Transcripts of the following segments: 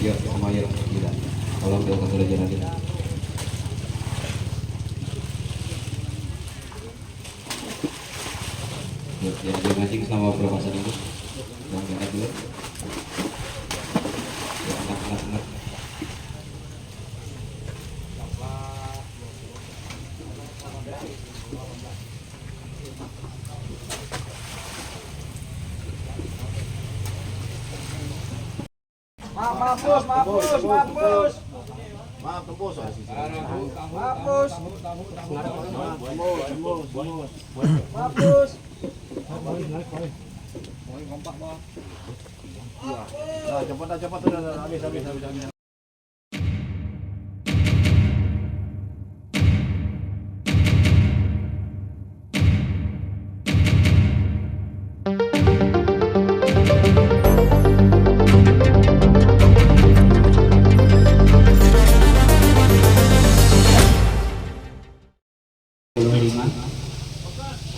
Yuk, sama yuk, gila. Tolong jauhkan dulu jalan kita. Yuk, yang dia mancing selama perpasan itu. Yang angkat dulu. Yuk, angkat. Mampus. Mampus. Nah, cepat udah habis.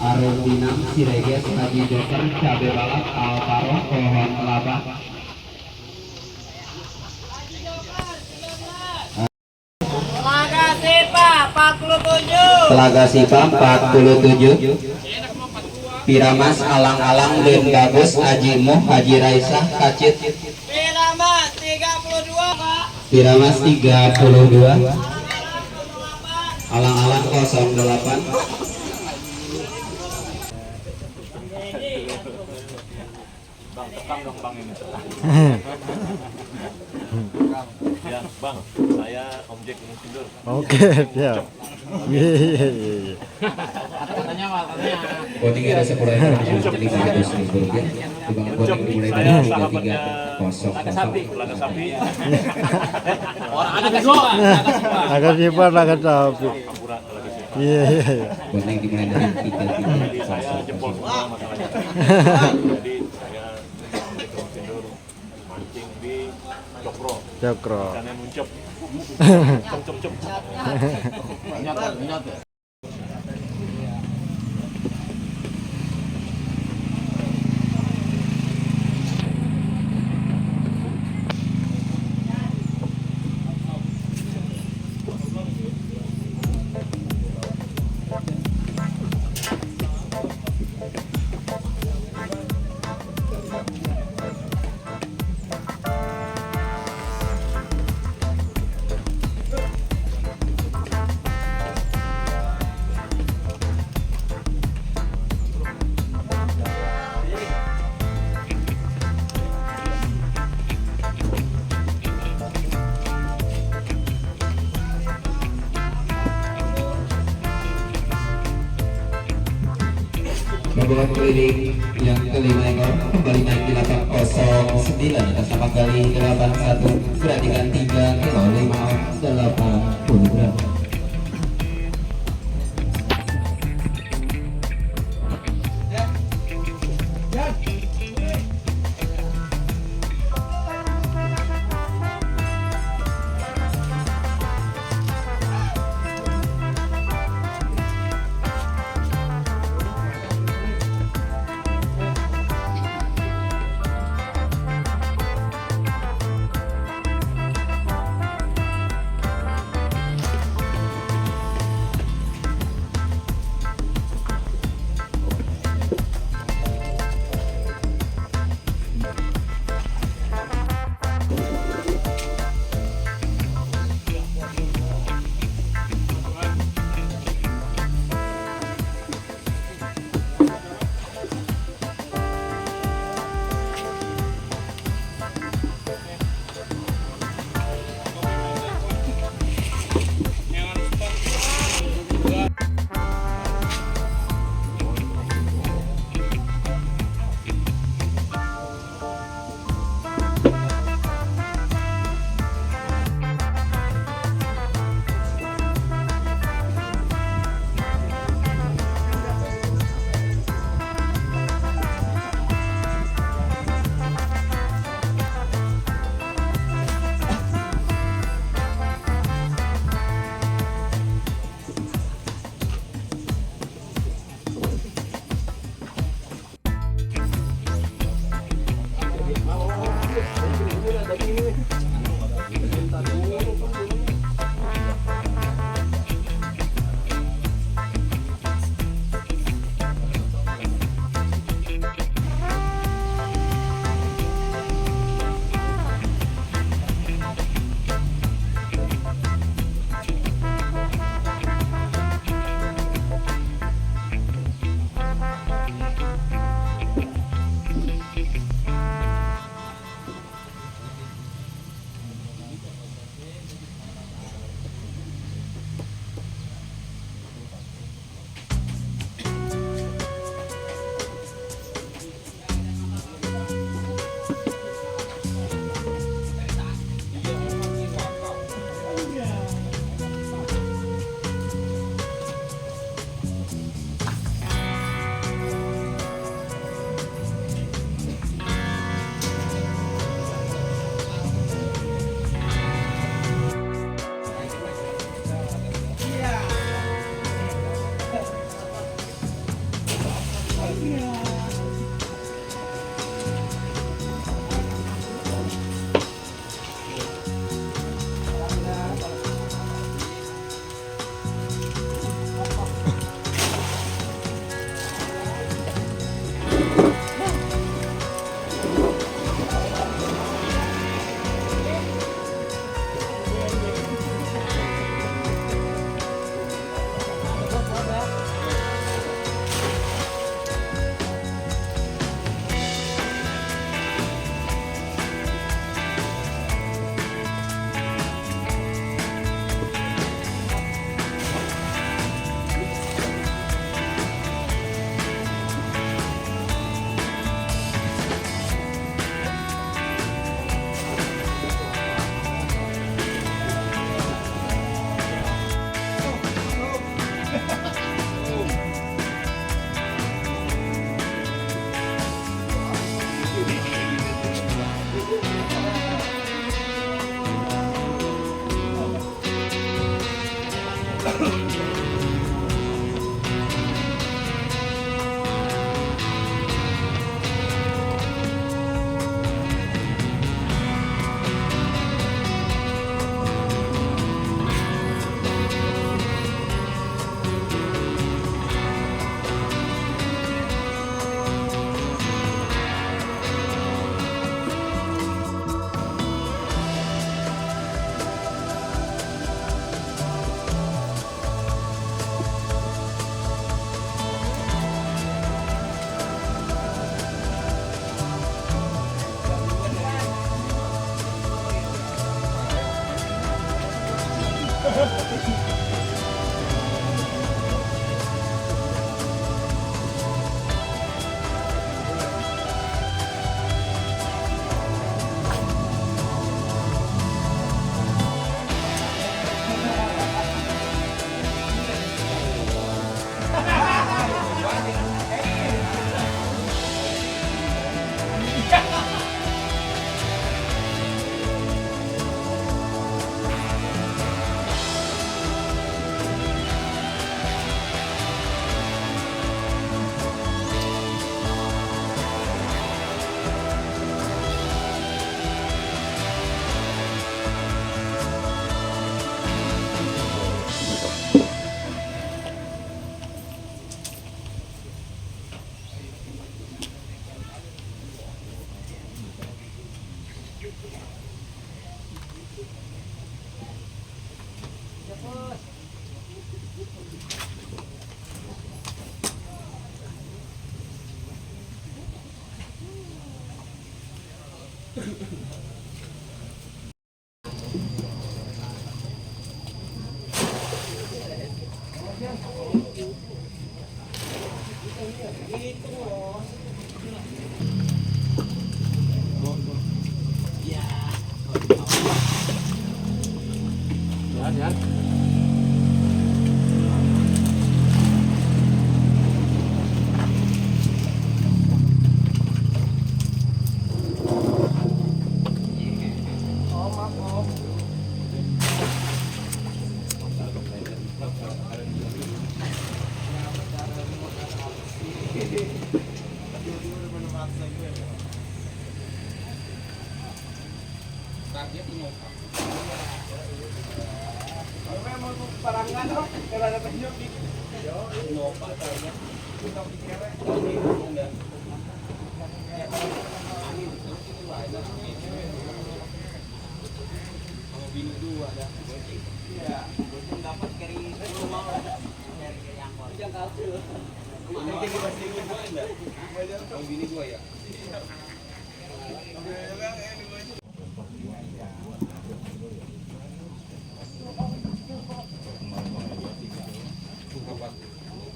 Arundinam Sireges Haji Joker Cabe Balap Alvaro Pohon Kelapa. Telaga Sipa 47. Piramas Alang-alang Ben Bagus Haji Muh Haji Raisah Kacit. Piramas 32. Piramas 32. Alang-alang 08. Bang, tekang dong bang ini. Ya bang, saya objek gunung sindur. Oke, siap. Iya. Katanya. Bonding ada 10 ekor jadi 300.000 rupiah. Dibangun bonding dimulai dari 3300. Telaga sapi. Orang ada bego. Agak sifat, agak sapi. Kampuran telaga sapi. Iya. Bonding dimulai dari Jadi saya 3300. jempol semua masalahnya. Jadi saya objek gunung sindur mancing di Cokro. Cokro. Ikannya muncep. Cep. Nyat. Babak keliling yang kelima ekor kembali naik di 809 atas nama kali 81 perhatikan 3 kilo 580 gram.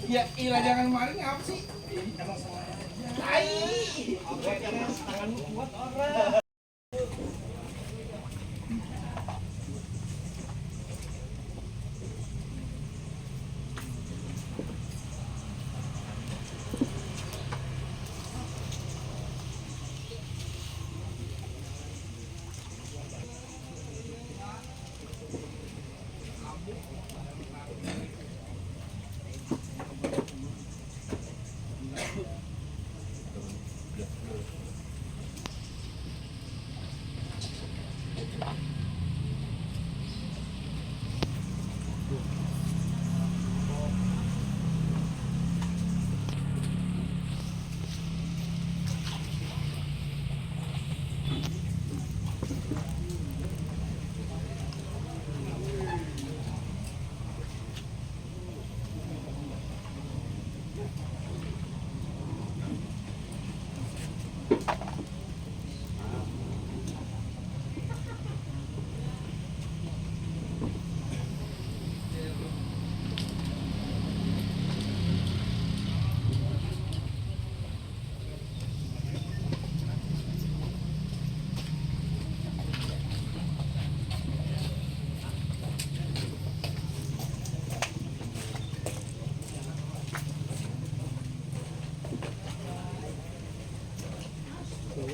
Ya ilah jangan kemarin apa sih? Tai. Tanganmu kuat orang. Yuk,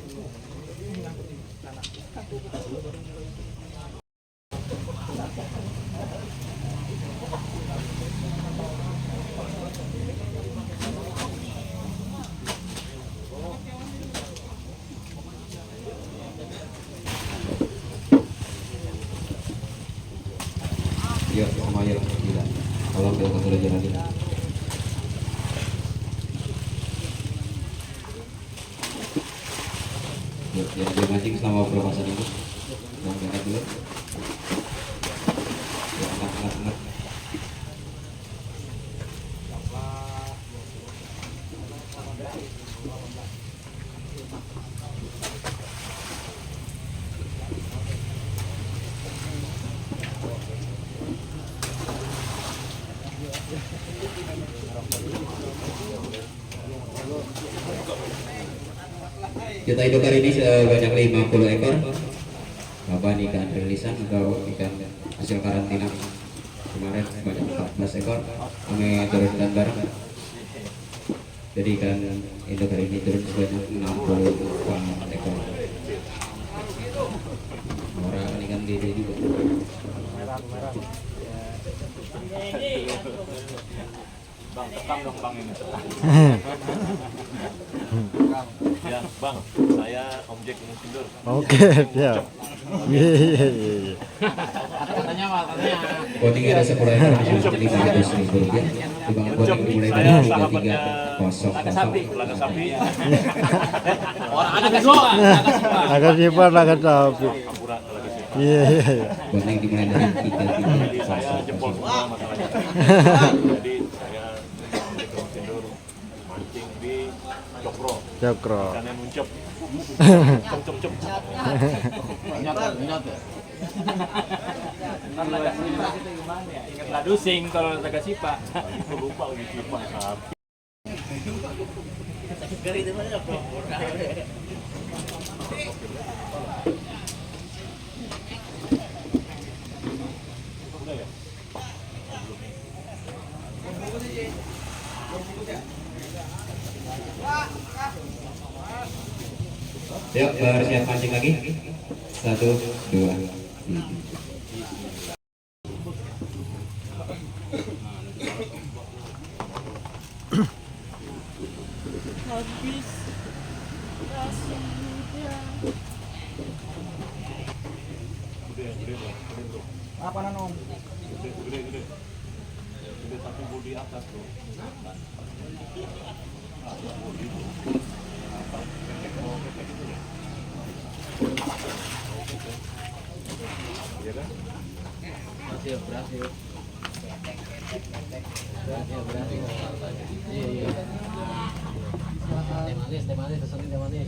semuanya gila. Kalau kita sudah jalan ini. Yuk, yang dia mancing selama perluasan ini. Yang berangkat dulu. Yuk, angkat. Kita hidup hari ini sebanyak 50 ekor. Bapak ikan rilisan atau ikan hasil karantina kemarin sebanyak 14 ekor. Kami turunkan bareng. Jadi ikan hidup hari ini turun sebanyak 64 ekor. Orang ikan gede juga. Bang, tekam dong bang ini. Ya bang, saya objek Gunung Sindur. Oke, siap. Iya. Katanya apa? Katanya. Bonding ada 10 ekor jadi 500.000 rupiah. Dibangun bonding dimulai dari Saya 3300. Laga sapi. Orang ada bego. Agak sifat, agak sapi. Akurat laga sapi. Iya. Bonding dimulai dari Jadi saya 3300. jempol semua masalahnya. Jadi saya objek Gunung Sindur mancing di Cokro. Cokro. Ikannya muncep. Cep. Nyot. Ingat ladusing kalau Naga Sipa. Itu lupa lagi siapa sapi. Yuk, bersiap mancing lagi. 1, 2, 3. Habis nasi muda. Gede bro. Apa nanom? Gede. Gede satu bodi atas bro. Iya kan? Berhasil. Iya. Teh manis, pesenin teh manis.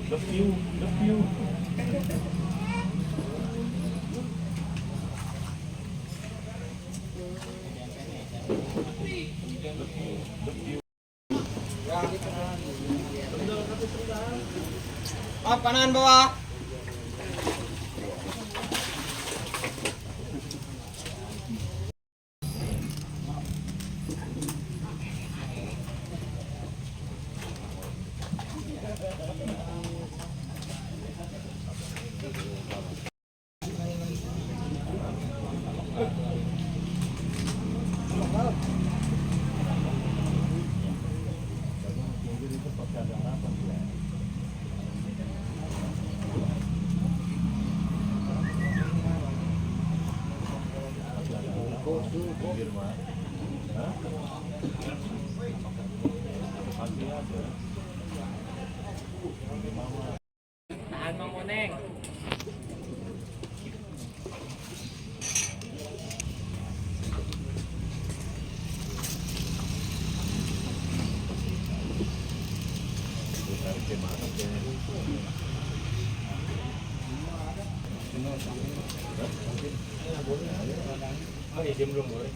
The view. Kanan bawah. Tahan Mang Moneng. Oh iya, belum boleh.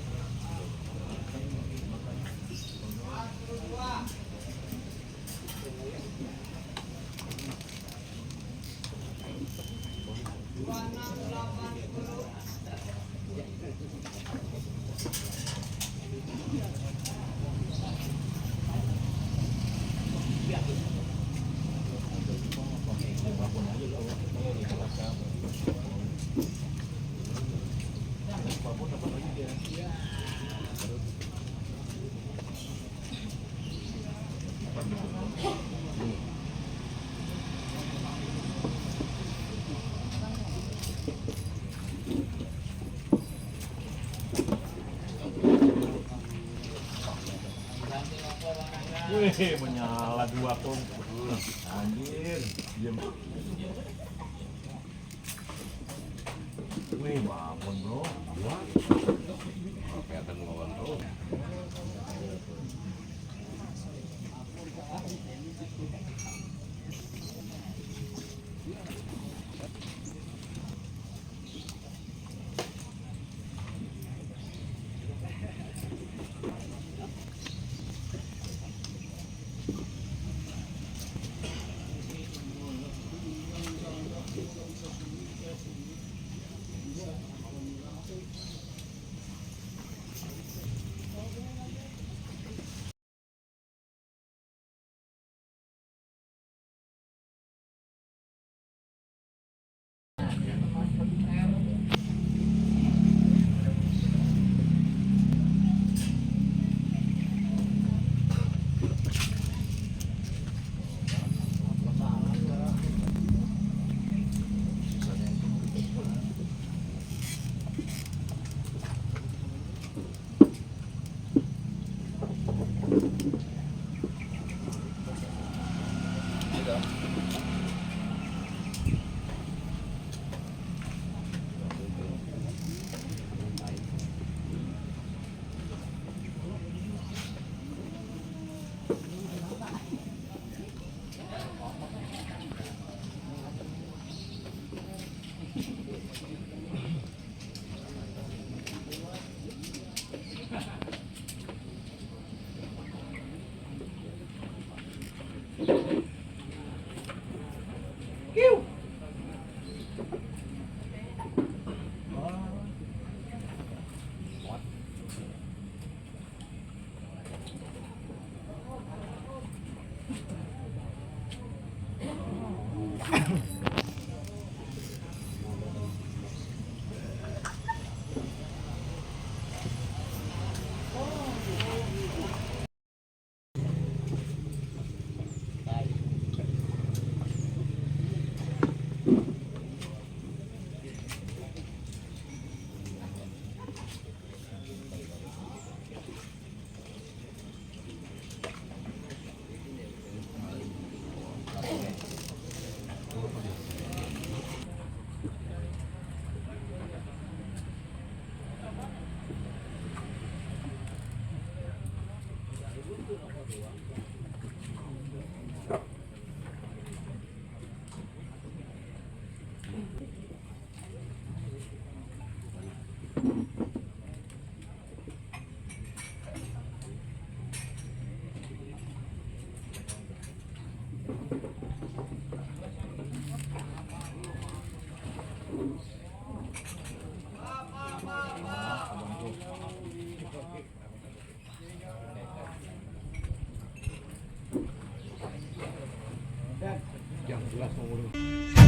Wih, menyala 2 kompor. Anjir, diam. Wih, bangun bro. Kelihatan lawan bro. Yang jelas mengurus.